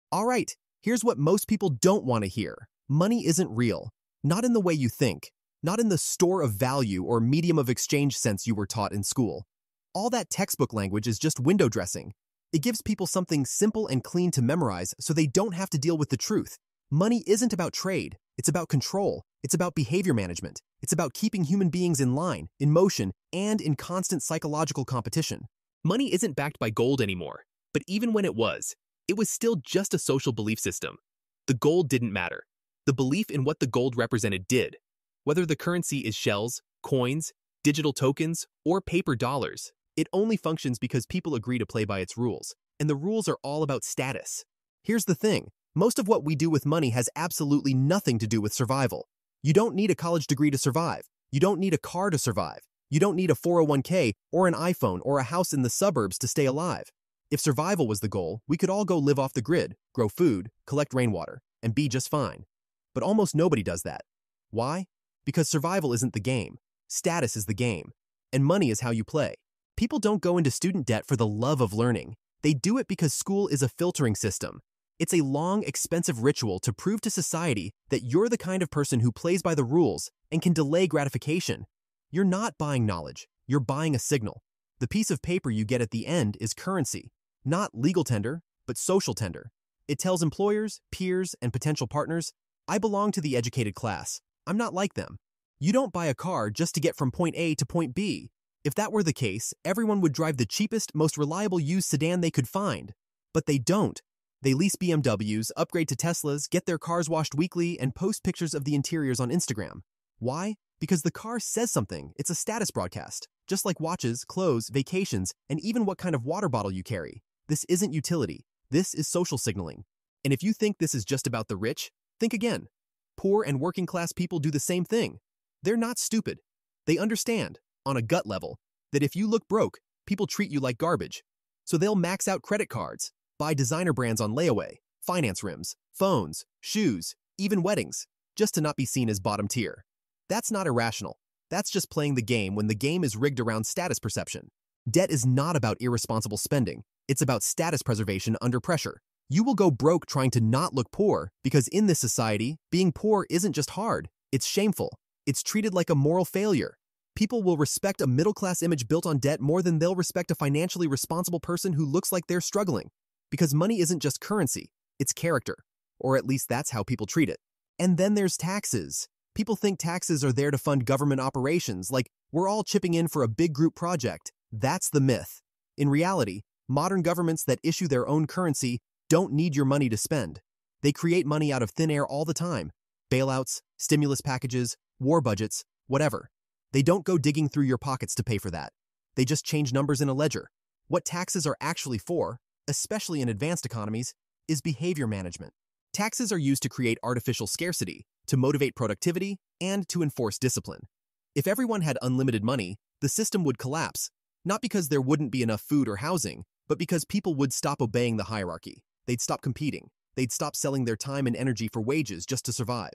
All right, here's what most people don't want to hear. Money isn't real. Not in the way you think. Not in the store of value or medium of exchange sense you were taught in school. All that textbook language is just window dressing. It gives people something simple and clean to memorize so they don't have to deal with the truth. Money isn't about trade. It's about control. It's about behavior management. It's about keeping human beings in line, in motion, and in constant psychological competition. Money isn't backed by gold anymore, but even when it was still just a social belief system. The gold didn't matter. The belief in what the gold represented did. Whether the currency is shells, coins, digital tokens, or paper dollars, it only functions because people agree to play by its rules, and the rules are all about status. Here's the thing. Most of what we do with money has absolutely nothing to do with survival. You don't need a college degree to survive. You don't need a car to survive. You don't need a 401k or an iPhone or a house in the suburbs to stay alive. If survival was the goal, we could all go live off the grid, grow food, collect rainwater, and be just fine. But almost nobody does that. Why? Because survival isn't the game. Status is the game. And money is how you play. People don't go into student debt for the love of learning. They do it because school is a filtering system. It's a long, expensive ritual to prove to society that you're the kind of person who plays by the rules and can delay gratification. You're not buying knowledge. You're buying a signal. The piece of paper you get at the end is currency. Not legal tender, but social tender. It tells employers, peers, and potential partners, I belong to the educated class. I'm not like them. You don't buy a car just to get from point A to point B. If that were the case, everyone would drive the cheapest, most reliable used sedan they could find. But they don't. They lease BMWs, upgrade to Teslas, get their cars washed weekly, and post pictures of the interiors on Instagram. Why? Because the car says something. It's a status broadcast. Just like watches, clothes, vacations, and even what kind of water bottle you carry. This isn't utility. This is social signaling. And if you think this is just about the rich, think again. Poor and working class people do the same thing. They're not stupid. They understand, on a gut level, that if you look broke, people treat you like garbage. So they'll max out credit cards, buy designer brands on layaway, finance rims, phones, shoes, even weddings, just to not be seen as bottom tier. That's not irrational. That's just playing the game when the game is rigged around status perception. Debt is not about irresponsible spending. It's about status preservation under pressure. You will go broke trying to not look poor because in this society, being poor isn't just hard, it's shameful. It's treated like a moral failure. People will respect a middle-class image built on debt more than they'll respect a financially responsible person who looks like they're struggling. Because money isn't just currency, it's character. Or at least that's how people treat it. And then there's taxes. People think taxes are there to fund government operations, like we're all chipping in for a big group project. That's the myth. In reality, modern governments that issue their own currency don't need your money to spend. They create money out of thin air all the time. Bailouts, stimulus packages, war budgets, whatever. They don't go digging through your pockets to pay for that. They just change numbers in a ledger. What taxes are actually for, especially in advanced economies, is behavior management. Taxes are used to create artificial scarcity, to motivate productivity, and to enforce discipline. If everyone had unlimited money, the system would collapse, not because there wouldn't be enough food or housing, but because people would stop obeying the hierarchy. They'd stop competing. They'd stop selling their time and energy for wages just to survive.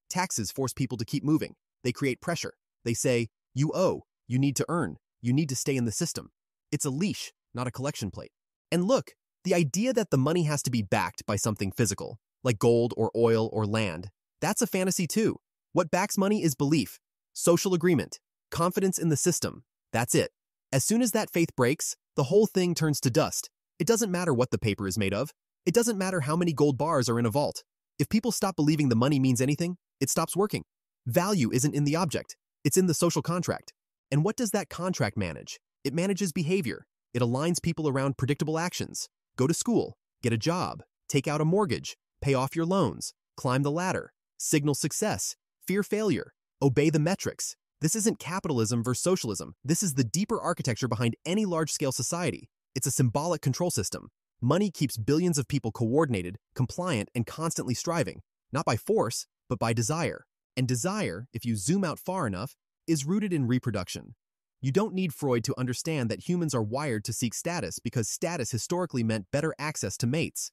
Taxes force people to keep moving. They create pressure. They say, you owe, you need to earn, you need to stay in the system. It's a leash, not a collection plate. And look, the idea that the money has to be backed by something physical, like gold or oil or land, that's a fantasy too. What backs money is belief, social agreement, confidence in the system. That's it. As soon as that faith breaks, the whole thing turns to dust. It doesn't matter what the paper is made of. It doesn't matter how many gold bars are in a vault. If people stop believing the money means anything, it stops working. Value isn't in the object. It's in the social contract. And what does that contract manage? It manages behavior. It aligns people around predictable actions. Go to school, get a job, take out a mortgage, pay off your loans, climb the ladder, signal success, fear failure, obey the metrics. This isn't capitalism versus socialism. This is the deeper architecture behind any large-scale society. It's a symbolic control system. Money keeps billions of people coordinated, compliant, and constantly striving, not by force, but by desire. And desire, if you zoom out far enough, is rooted in reproduction. You don't need Freud to understand that humans are wired to seek status because status historically meant better access to mates.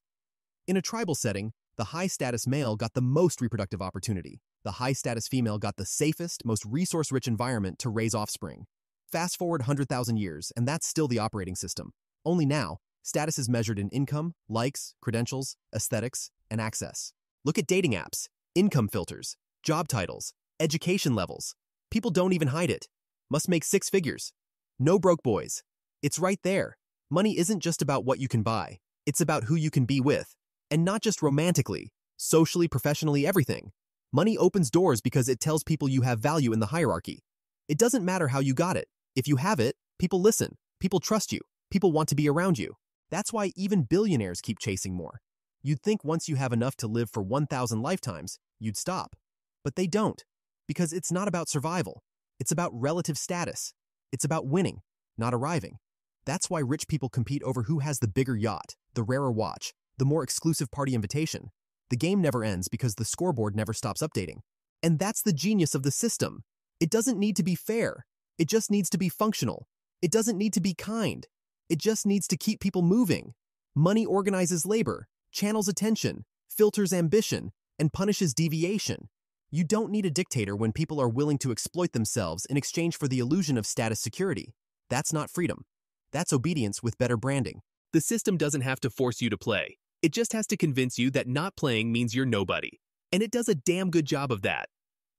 In a tribal setting, the high-status male got the most reproductive opportunity. The high-status female got the safest, most resource-rich environment to raise offspring. Fast forward 100,000 years, and that's still the operating system. Only now, Status is measured in income, likes, credentials, aesthetics, and access. Look at dating apps, income filters, job titles, education levels. People don't even hide it. Must make six figures. No broke boys. It's right there. Money isn't just about what you can buy. It's about who you can be with. And not just romantically, socially, professionally, everything. Money opens doors because it tells people you have value in the hierarchy. It doesn't matter how you got it. If you have it, people listen. People trust you. People want to be around you. That's why even billionaires keep chasing more. You'd think once you have enough to live for 1,000 lifetimes, you'd stop. But they don't. Because it's not about survival. It's about relative status. It's about winning, not arriving. That's why rich people compete over who has the bigger yacht, the rarer watch, the more exclusive party invitation. The game never ends because the scoreboard never stops updating. And that's the genius of the system. It doesn't need to be fair. It just needs to be functional. It doesn't need to be kind. It just needs to keep people moving. Money organizes labor, channels attention, filters ambition, and punishes deviation. You don't need a dictator when people are willing to exploit themselves in exchange for the illusion of status security. That's not freedom. That's obedience with better branding. The system doesn't have to force you to play. It just has to convince you that not playing means you're nobody. And it does a damn good job of that.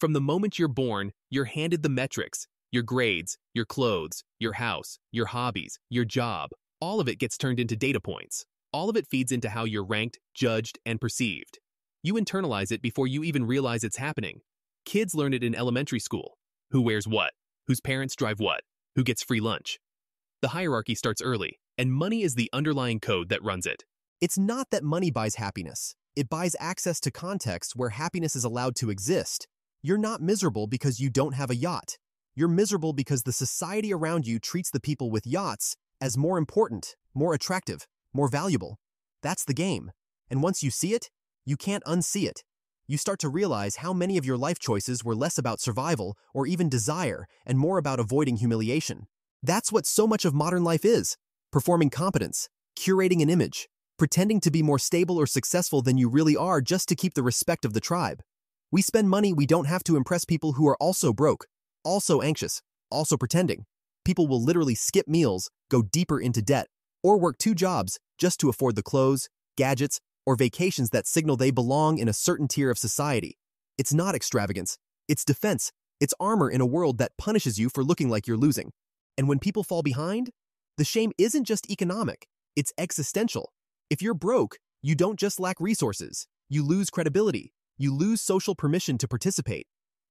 From the moment you're born, you're handed the metrics, your grades, your clothes, your house, your hobbies, your job. All of it gets turned into data points. All of it feeds into how you're ranked, judged, and perceived. You internalize it before you even realize it's happening. Kids learn it in elementary school. Who wears what? Whose parents drive what? Who gets free lunch? The hierarchy starts early, and money is the underlying code that runs it. It's not that money buys happiness. It buys access to contexts where happiness is allowed to exist. You're not miserable because you don't have a yacht. You're miserable because the society around you treats the people with yachts as more important, more attractive, more valuable. That's the game. And once you see it, you can't unsee it. You start to realize how many of your life choices were less about survival or even desire and more about avoiding humiliation. That's what so much of modern life is: performing competence, curating an image, pretending to be more stable or successful than you really are just to keep the respect of the tribe. We spend money we don't have to impress people who are also broke, also anxious, also pretending. People will literally skip meals, go deeper into debt, or work 2 jobs just to afford the clothes, gadgets, or vacations that signal they belong in a certain tier of society. It's not extravagance. It's defense. It's armor in a world that punishes you for looking like you're losing. And when people fall behind, the shame isn't just economic. It's existential. If you're broke, you don't just lack resources. You lose credibility. You lose social permission to participate.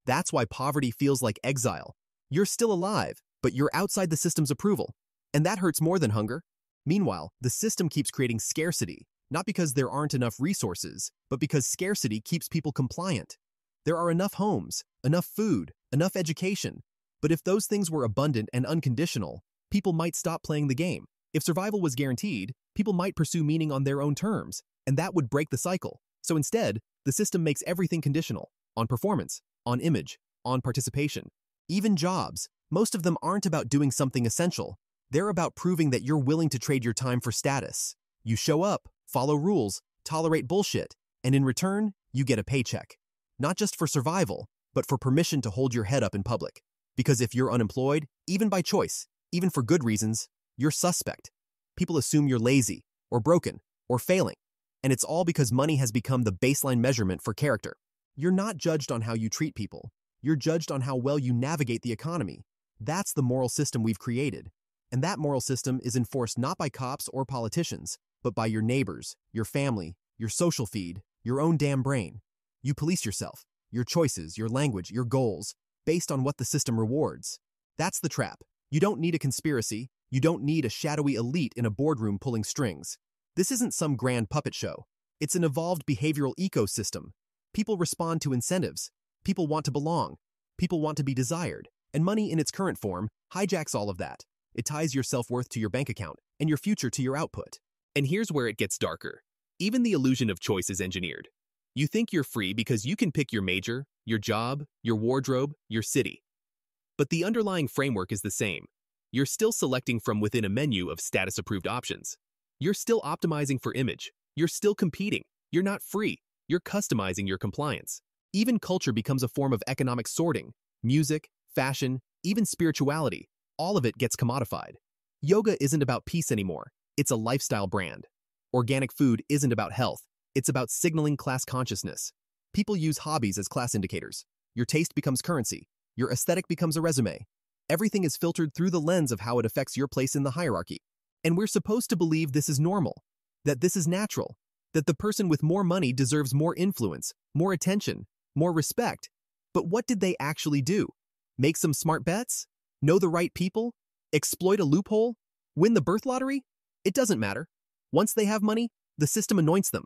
That's why poverty feels like exile. You're still alive, but you're outside the system's approval. And that hurts more than hunger. Meanwhile, the system keeps creating scarcity, not because there aren't enough resources, but because scarcity keeps people compliant. There are enough homes, enough food, enough education. But if those things were abundant and unconditional, people might stop playing the game. If survival was guaranteed, people might pursue meaning on their own terms, and that would break the cycle. So instead, the system makes everything conditional, on performance, on image, on participation. Even jobs, most of them aren't about doing something essential. They're about proving that you're willing to trade your time for status. You show up, follow rules, tolerate bullshit, and in return, you get a paycheck. Not just for survival, but for permission to hold your head up in public. Because if you're unemployed, even by choice, even for good reasons, you're suspect. People assume you're lazy, or broken, or failing. And it's all because money has become the baseline measurement for character. You're not judged on how you treat people. You're judged on how well you navigate the economy. That's the moral system we've created. And that moral system is enforced not by cops or politicians, but by your neighbors, your family, your social feed, your own damn brain. You police yourself, your choices, your language, your goals, based on what the system rewards. That's the trap. You don't need a conspiracy. You don't need a shadowy elite in a boardroom pulling strings. This isn't some grand puppet show. It's an evolved behavioral ecosystem. People respond to incentives. People want to belong. People want to be desired. And money in its current form hijacks all of that. It ties your self-worth to your bank account and your future to your output. And here's where it gets darker. Even the illusion of choice is engineered. You think you're free because you can pick your major, your job, your wardrobe, your city. But the underlying framework is the same. You're still selecting from within a menu of status-approved options. You're still optimizing for image. You're still competing. You're not free. You're customizing your compliance. Even culture becomes a form of economic sorting. Music, fashion, even spirituality, all of it gets commodified. Yoga isn't about peace anymore. It's a lifestyle brand. Organic food isn't about health. It's about signaling class consciousness. People use hobbies as class indicators. Your taste becomes currency. Your aesthetic becomes a resume. Everything is filtered through the lens of how it affects your place in the hierarchy. And we're supposed to believe this is normal, that this is natural, that the person with more money deserves more influence, more attention, more respect. But what did they actually do? Make some smart bets? Know the right people? Exploit a loophole? Win the birth lottery? It doesn't matter. Once they have money, the system anoints them.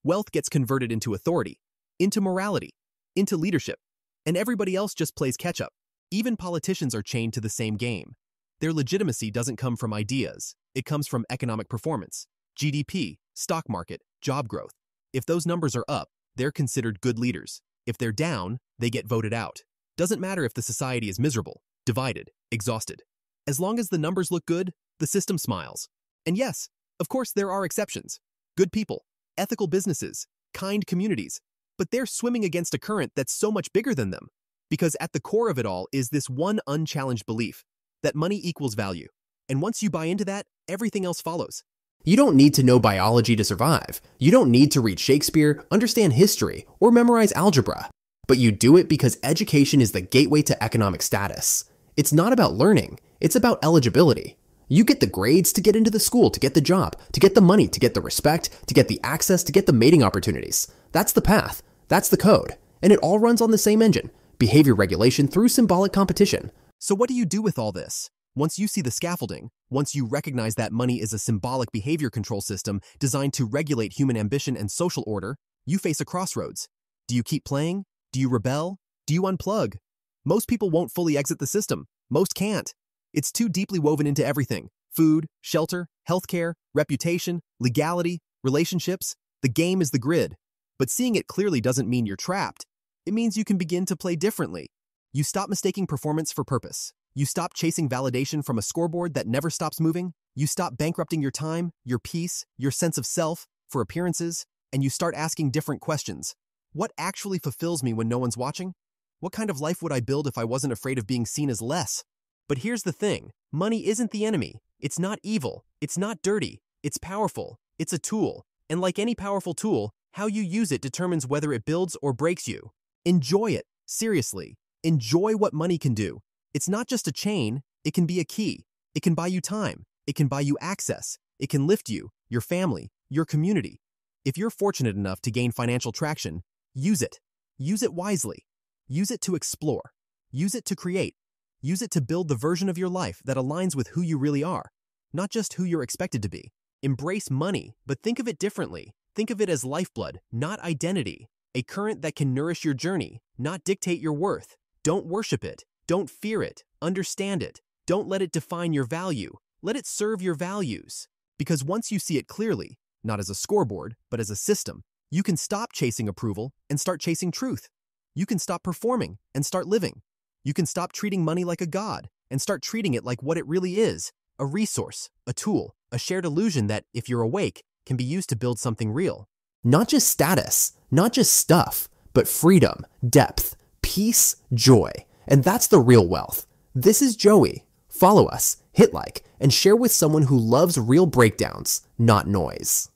Wealth gets converted into authority, into morality, into leadership, and everybody else just plays catch-up. Even politicians are chained to the same game. Their legitimacy doesn't come from ideas. It comes from economic performance, GDP, stock market, job growth. If those numbers are up, they're considered good leaders. If they're down, they get voted out. Doesn't matter if the society is miserable, divided, exhausted. As long as the numbers look good, the system smiles. And yes, of course there are exceptions. Good people, ethical businesses, kind communities. But they're swimming against a current that's so much bigger than them. Because at the core of it all is this one unchallenged belief that money equals value. And once you buy into that, everything else follows. You don't need to know biology to survive. You don't need to read Shakespeare, understand history, or memorize algebra. But you do it because education is the gateway to economic status. It's not about learning, it's about eligibility. You get the grades to get into the school, to get the job, to get the money, to get the respect, to get the access, to get the mating opportunities. That's the path. That's the code. And it all runs on the same engine. Behavior regulation through symbolic competition. So what do you do with all this? Once you see the scaffolding, once you recognize that money is a symbolic behavior control system designed to regulate human ambition and social order, you face a crossroads. Do you keep playing? Do you rebel? Do you unplug? Most people won't fully exit the system. Most can't. It's too deeply woven into everything. Food, shelter, healthcare, reputation, legality, relationships. The game is the grid. But seeing it clearly doesn't mean you're trapped. It means you can begin to play differently. You stop mistaking performance for purpose. You stop chasing validation from a scoreboard that never stops moving. You stop bankrupting your time, your peace, your sense of self for appearances, and you start asking different questions. What actually fulfills me when no one's watching? What kind of life would I build if I wasn't afraid of being seen as less? But here's the thing. Money isn't the enemy. It's not evil. It's not dirty. It's powerful. It's a tool. And like any powerful tool, how you use it determines whether it builds or breaks you. Enjoy it. Seriously. Enjoy what money can do. It's not just a chain. It can be a key. It can buy you time. It can buy you access. It can lift you, your family, your community. If you're fortunate enough to gain financial traction, use it. Use it wisely. Use it to explore. Use it to create. Use it to build the version of your life that aligns with who you really are, not just who you're expected to be. Embrace money, but think of it differently. Think of it as lifeblood, not identity. A current that can nourish your journey, not dictate your worth. Don't worship it. Don't fear it. Understand it. Don't let it define your value. Let it serve your values. Because once you see it clearly, not as a scoreboard, but as a system, you can stop chasing approval and start chasing truth. You can stop performing and start living. You can stop treating money like a god and start treating it like what it really is, a resource, a tool, a shared illusion that, if you're awake, can be used to build something real. Not just status, not just stuff, but freedom, depth, peace, joy. And that's the real wealth. This is Joey. Follow us, hit like, and share with someone who loves real breakdowns, not noise.